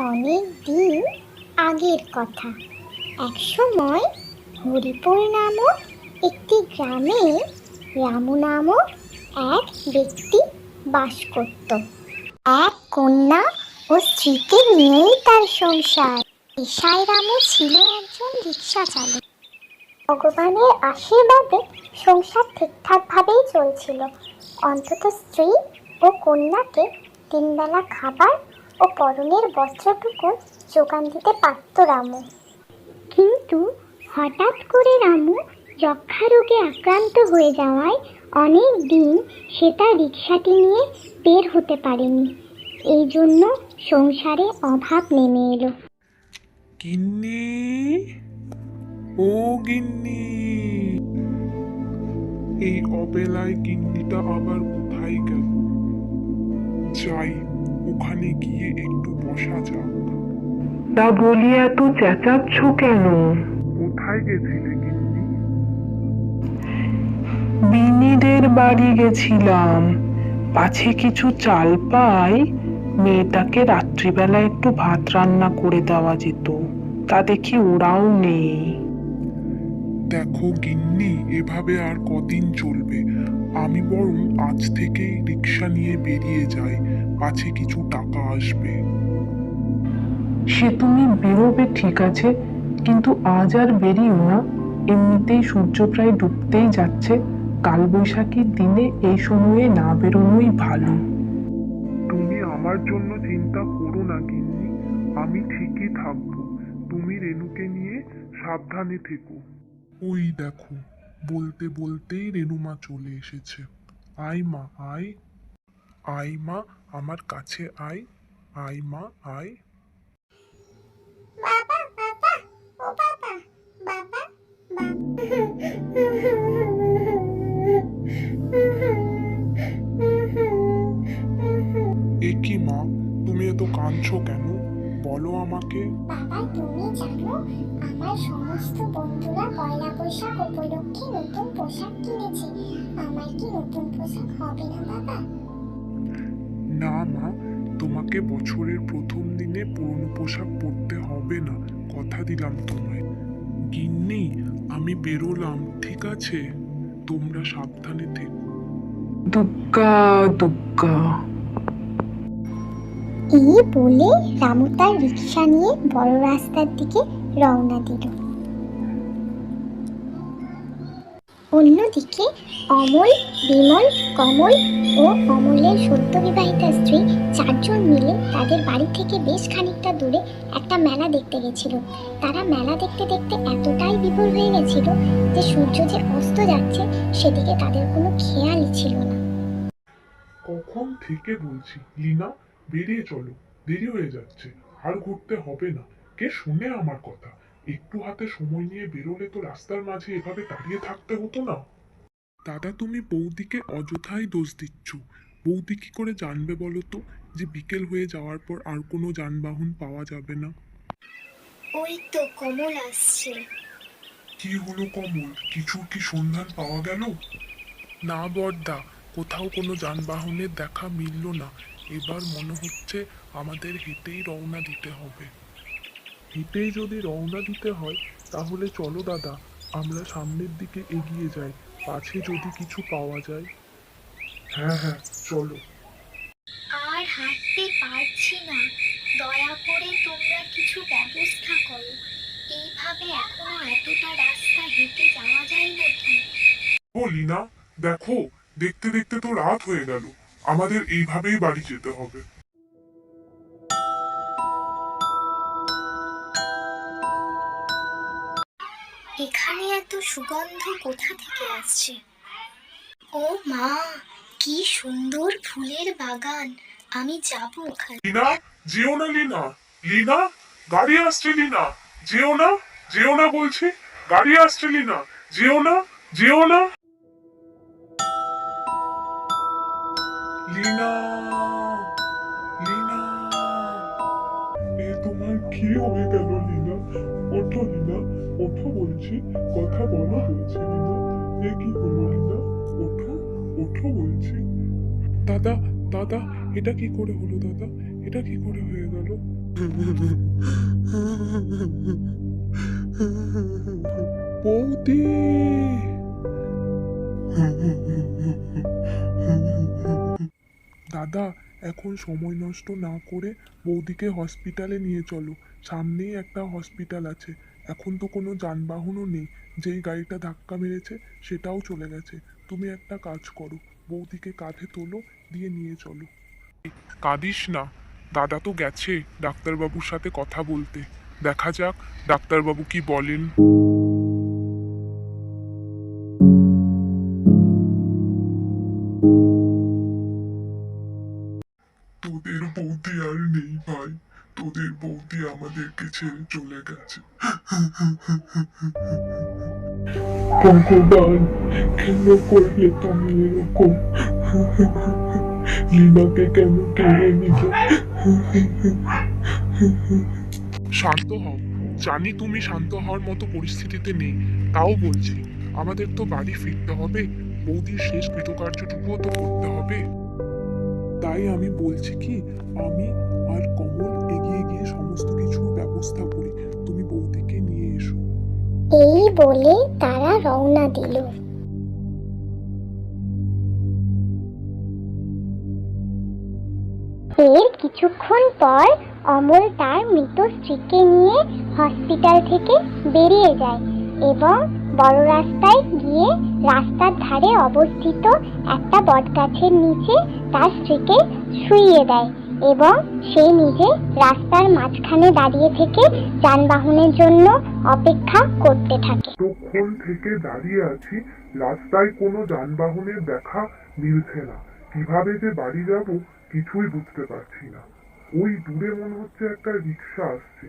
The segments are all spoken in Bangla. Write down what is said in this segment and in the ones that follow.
অনেক দিন আগের কথা। একসময় হরিপুর নামক একটি গ্রামে রামু নামক এক ব্যক্তি বাস করত। এক কন্যা ও স্ত্রীকে নিয়েই তার সংসার। পেশায় রামু ছিল একজন রিক্সা চালক। ভগবানের আশীর্বাদে সংসার ঠিকঠাকভাবেই চলছিল। অন্তত স্ত্রী ও কন্যাকে তিনবেলা খাবার ও পরনের বস্ত্রটুকু যোগান দিতে পারত রামু। কিন্তু হঠাৎ করে রামু যক্ষা রোগে আক্রান্ত হয়ে যাওয়ায় অনেক দিন সে তার রিক্সাটি নিয়ে বের হতে পারেনি। এই জন্য সংসারে অভাব নেমে এলো। গিন্নি, ও গিন্নি, এই অবেলায় গিন্নিটা আবার কোথায় গেল? যাই, ওখানে গিয়ে একটু বসা যাক। তা বলি এত চেঁচাচ্ছ কেন? কোথায় গেছিলে গিন্নি? বিনিদের বাড়ি গেছিলাম, পাছে কিছু চাল পাই, মেয়েটাকে রাত্রিবেলা একটু ভাত রান্না করে দেওয়া যেত। তা দেখি ওরাও নেই। দেখো গিন্নি, এভাবে আর কদিন চলবে? আমি বরং আজ থেকেই রিক্সা নিয়ে বেরিয়ে যাই, পাছে কিছু টাকা আসবে। সে তুমি বেরোবে ঠিক আছে, কিন্তু আজ আর বেরিও না। এমনিতেই সূর্য প্রায় ডুবতেই যাচ্ছে। কালবৈশাখীর দিনে এই সময়ে না বেরোনোই ভালো। তুমি আমার জন্য চিন্তা করো না গিন্নি, আমি ঠিকই থাকবো। তুমি রেনুকে নিয়ে সাবধানে থেকো। ওই দেখো, বলতে বলতেই রেনুমা চলে এসেছে। আয় মা, আয়। আয় মা, আমার কাছে আয়। আয় মা, আয়। বাবা, বাবা, ও বাবা, বাবা, এ কি মা, তুমি এত কাঁদছো কেন? বলো আমাকে। বাবা, তুমি জানো আমার সমস্ত বন্ধুরা পয়লা বৈশাখ উপলক্ষে নতুন পোশাক কিনেছে। আমার কি নতুন পোশাক হবে না বাবা? না মা, তোমাকে বছরের প্রথম দিনে পুরনো পোশাক পরতে হবে না, কথা দিলাম তোমায়। গিন্নি, আমি বেরোলাম, ঠিক আছে? তোমরা সাবধানে থেকো। দুগ্গা দুগ্গা। এই বলে রামু তার রিক্সা নিয়ে বড় রাস্তার দিকে রওনা দিল। অন্যদিকে অমল, বিমল, কমল ও অমলের সদ্য বিবাহিতা স্ত্রী চারজন মিলে তাদের বাড়ি থেকে বেশ খানিকটা দূরে একটা মেলা দেখতে গেছিল। তারা মেলা দেখতে দেখতে এতটাই বিভোর হয়ে গেছিল যে সূর্য যে অস্ত যাচ্ছে সেদিকে তাদের কোনো খেয়ালই ছিল না। কখন থেকে বলছি লিনা, বেরিয়ে চলো, দেরি হয়ে যাচ্ছে, আর ঘুরতে হবে না। কে শুনে আমার কথা? একটু হাতে সময় নিয়ে বেরোলে তো রাস্তার মাঝে এভাবে দাঁড়িয়ে থাকতে হতো না। দাদা, তুমি বৌদিকে অযথাই দোষ দিচ্ছ। বৌদি কি করে জানবে বলো তো যে বিকেল হয়ে যাওয়ার পর আর কোনো যানবাহন পাওয়া যাবে না? ওই তো কমল আসছে। কি হলো কমল, কিছু কি সন্ধান পাওয়া গেল? না বড়দা, কোথাও কোনো যানবাহনের দেখা মিলল না। এবার মনে হচ্ছে আমাদের হেঁটেই রওনা দিতে হবে। হেঁটেই যদি রওনা দিতে হয় তাহলে চলো দাদা, আমরা সামনের দিকে এগিয়ে যাই, পাছে যদি কিছু পাওয়া যায়। হ্যাঁ হ্যাঁ, চলো। আর হাঁটতে পারছি না, দয়া করে তোমরা কিছু ব্যবস্থা করো। এইভাবে এখনো এতটা রাস্তা হেঁটে যাওয়া যায় নাকি? ও লিনা, দেখো, দেখতে দেখতে তো রাত হয়ে গেল। আমাদের এইভাবেই বাড়ি যেতে হবে। এখানে এত সুগন্ধ কোথা থেকে আসছে? ও মা, কি সুন্দর ফুলের বাগান! আমি যাব ওখানে। লিনা, যেও না লিনা। লিনা, গাড়ি আসছে লিনা, যেও না। যেও না বলছি, গাড়ি আসছে লিনা, যেও না। যেও না লিনা। লিনা, এ তোমার কি হয়ে গেল লিনা? ওঠো লিনা, ওঠো বলছি, কথা বলো বলছি লিনা। এ কি হলো লিনা? ওঠো, ওঠো বলছি। দাদা, দাদা, এটা কি করে হলো দাদা? এটা কি করে হয়ে গেল? বৌদি! দাদা, এখন সময় নষ্ট না করে বৌদিকে হসপিটালে নিয়ে চলো। সামনেই একটা হসপিটাল আছে। এখন তো কোনো যানবাহনও নেই। যেই গাড়িটা ধাক্কা মেরেছে সেটাও চলে গেছে। তুমি একটা কাজ করো, বৌদিকে কাঁধে তোলো, দিয়ে নিয়ে চলো। কাঁদিস না, দাদা তো গেছে ডাক্তারবাবুর সাথে কথা বলতে। দেখা যাক ডাক্তারবাবু কি বলেন। তোদের বৌদি আর নেই ভাই, তোদের বৌদি আমাদেরকে ছেড়ে চলে গেছে। ভগবান, কেন করলে তুমি এরকম? লীনাকে কেন কেড়ে নিলে? শান্ত হও। জানি তুমি শান্ত হওয়ার মতো পরিস্থিতিতে নেই, তাও বলছি আমাদের তো বাড়ি ফিরতে হবে। বৌদির শেষ কৃতকার্যটুকুও তো করতে হবে। তাই আমি বলছি কি, আমি আর কমল এগিয়ে গিয়ে সমস্ত কিছুর ব্যবস্থা করি। তুমি বৌদিকে নিয়ে এসো। এই বলে তারা রওনা দিল। এর কিছুক্ষণ পর অমল তার মৃত স্ত্রীকে নিয়ে হসপিটাল থেকে বেরিয়ে যায় এবং বড় রাস্তায় গিয়ে রাস্তার ধারে অবস্থিত একটা বটগাছের নিচে তার স্ত্রীকে শুইয়ে দেয় এবং সে নিজে রাস্তার মাঝখানে দাঁড়িয়ে থেকে যানবাহনের জন্য অপেক্ষা করতে থাকে। তখন থেকে দাঁড়িয়ে আছি, রাস্তায় কোনো যানবাহনের দেখা মিলছে না। কিভাবে যে বাড়ি যাব কিছুই বুঝতে পারছি না। ওই দূরে মনে হচ্ছে একটা রিক্সা আসছে,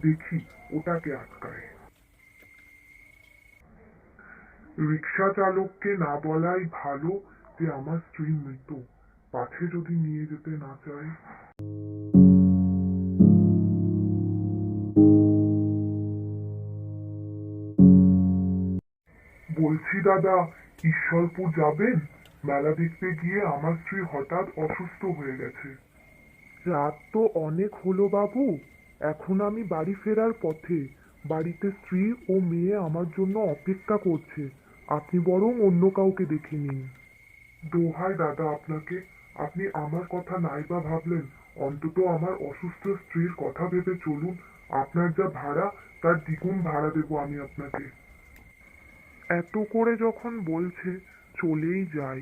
দেখি ওটাকে আটকায়। রিক্সা চালককে না বলাই ভালো যে আমার স্ত্রী মৃত, পাছে যদি নিয়ে যেতে না চায়। বলছি দাদা, ঈশ্বরপুর যাবেন? মেলা দেখতে গিয়ে আমার স্ত্রী হঠাৎ অসুস্থ হয়ে গেছে। রাত তো অনেক হলো বাবু, এখন আমি বাড়ি ফেরার পথে। বাড়িতে স্ত্রী ও মেয়ে আমার জন্য অপেক্ষা করছে। আপনি বরং অন্য কাউকে দেখে নিন। দোহাই দাদা আপনাকে, আপনি আমার কথা নাইবা ভাবলেন, অন্তত আমার অসুস্থ স্ত্রীর কথা ভেবে চলুন। আপনার যা ভাড়া তার দ্বিগুণ ভাড়া দেবো আমি আপনাকে। এত করে যখন বলছে চলেই যাই,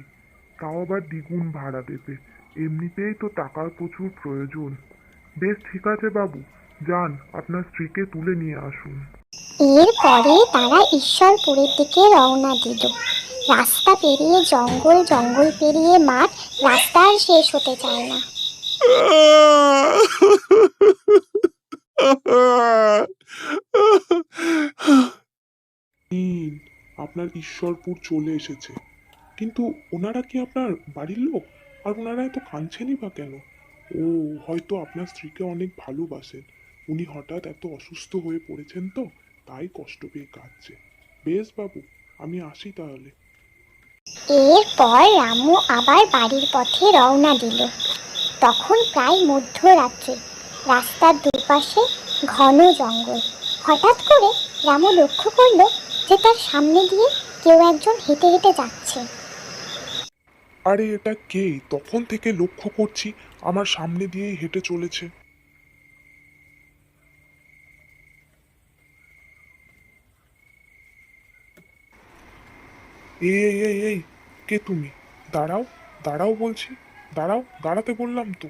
তাও আবার দ্বিগুণ ভাড়া দেবে। এমনিতেই তো টাকার প্রচুর প্রয়োজন। বেশ ঠিক আছে বাবু, যান আপনার স্ত্রীকে তুলে নিয়ে আসুন। এরপরে তারা ঈশ্বরপুরের দিকে রওনা দিল। রাস্তা পেরিয়ে জঙ্গল, জঙ্গল পেরিয়ে মাঠ, রাস্তা আর শেষ হতে চায় না। আপনার ঈশ্বরপুর চলে এসেছে। কিন্তু ওনারা কি আপনার বাড়ির লোক? আর ওনারা এত কাঁদছেনই বা কেন? ও, হয়তো আপনার স্ত্রীকে অনেক ভালোবাসেন। উনি হঠাৎ এত অসুস্থ হয়ে পড়েছেন তো, তাই কষ্ট পেয়ে কাঁদছে। বেশ বাবু, আমি আসি তাহলে। এরপর রামু আবার বাড়ির পথে রওনা দিল। তখন প্রায় মধ্যরাত্রে। রাস্তার দুপাশে ঘন জঙ্গল। হঠাৎ করে রামু লক্ষ্য করলো যে তার সামনে দিয়ে কেউ একজন হেঁটে হেঁটে যাচ্ছে। আরে এটা কে? তখন থেকে লক্ষ্য করছি আমার সামনে দিয়েই হেঁটে চলেছে। এই এই এই এই, কে তুমি? দাঁড়াও, দাঁড়াও বলছি, দাঁড়াও, দাঁড়াতে বললাম তো।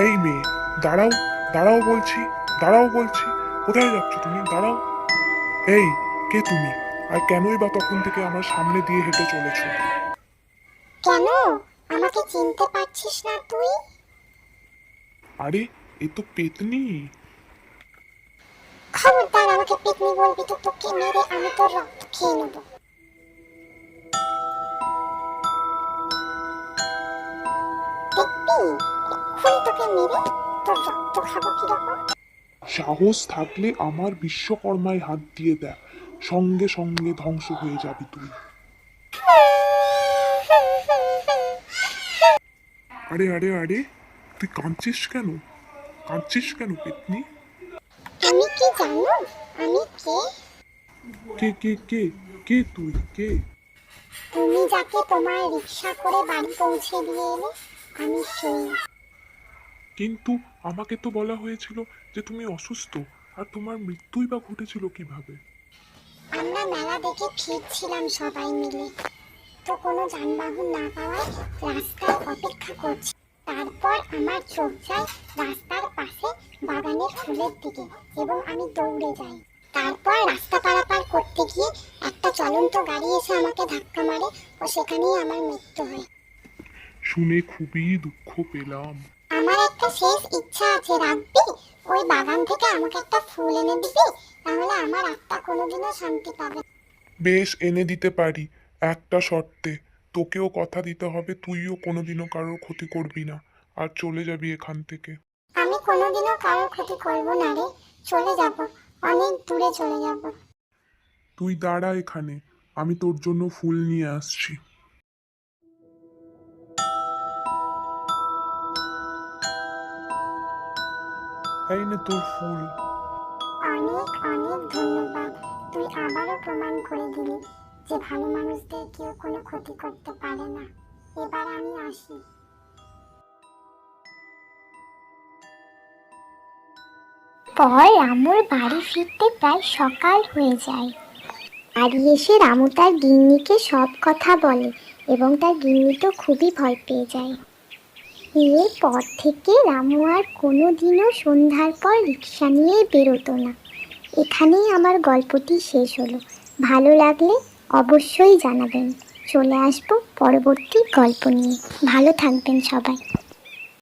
এই মেয়ে, দাঁড়াও, দাঁড়াও বলছি, দাঁড়াও বলছি। কোথায় যাচ্ছ তুমি? দাঁড়াও। এই, কে তুমি? আর কেনই বা তখন থেকে আমার সামনে দিয়ে হেঁটে চলেছো? কেন? আমাকে চিনতে পারছিস না তুই? আরে, এ তো পেতনি। খবরদার আমাকে পেতনি বলবি তো তোকে মেরে আমি তোর রক্ত খেয়ে নেবো। দেখবি এক্ষুনি তোকে মেরে তোর রক্ত খাবো কিরকম। সাহস থাকলে আমার বিশ্বকর্মায় হাত দিয়ে দেখ, সঙ্গে সঙ্গে ধ্বংস হয়ে যাবি তুই। আরে আরে আরে, তুই কাঁদছিস কেন? কাঁদছিস কেন পেতনি? তুমি কি জানো আমি কে? কে কে কে? কে তুই কে? তুমি যাকে তোমার রিক্সা করে বাড়ি পৌঁছে দিয়ে এলে, আমি সেই। কিন্তু আমাকে তো বলা হয়েছিল যে তুমি অসুস্থ, আর তোমার মৃত্যুই বা ঘটেছিল কিভাবে? আমরা মেলা দেখে ফিরছিলাম সবাই মিলে, তো কোনো যানবাহন না পাওয়ায় রাস্তায় অপেক্ষা করছি। তারপর আমার চোখ যায় রাস্তার পাশে বাগানের ফুলের দিকে, এবং আমি দৌড়ে যাই। তারপর রাস্তা পারাপার করতে গিয়ে একটা চলন্ত গাড়ি এসে আমাকে ধাক্কা মারে, ও সেখানেই আমার মৃত্যু হয়। শুনে খুবই দুঃখ পেলাম। আমার একটা শেষ ইচ্ছা আছে, রাখবি? ওই বাগান থেকে আমাকে একটা ফুল এনে দিবি, তাহলে আমার আত্মা কোনোদিনও শান্তি পাবে। বেশ, এনে দিতে পারি, একটা শর্তে। তোকেও কথা দিতে হবে তুইও কোনোদিনও কারোর ক্ষতি করবি না, আর চলে যাবি এখান থেকে। আমি কোনোদিনও কারোর ক্ষতি করব না রে, চলে যাব, অনেক দূরে চলে যাব। তুই দাঁড়া এখানে, আমি তোর জন্য ফুল নিয়ে আসছি। এই নে তোর ফুল। অনেক অনেক ধন্যবাদ, তুই আবারও প্রমাণ করে দিলি যে ভালো মানুষদের কেউ কোনো ক্ষতি করতে পারে না। এবার আমি আসি। পর রামুর বাড়ি ফিরতে প্রায় সকাল হয়ে যায়। বাড়ি এসে রামু তার গিন্নিকে সব কথা বলে, এবং তার গিন্নি তো খুবই ভয় পেয়ে যায়। এরপর থেকে রামু আর কোনোদিনও সন্ধ্যার পর রিক্সা নিয়ে বেরোতো না। এখানেই আমার গল্পটি শেষ হলো। ভালো লাগলে অবশ্যই জানাবেন। চলে আসবো পরবর্তী গল্প নিয়ে। ভালো থাকবেন সবাই।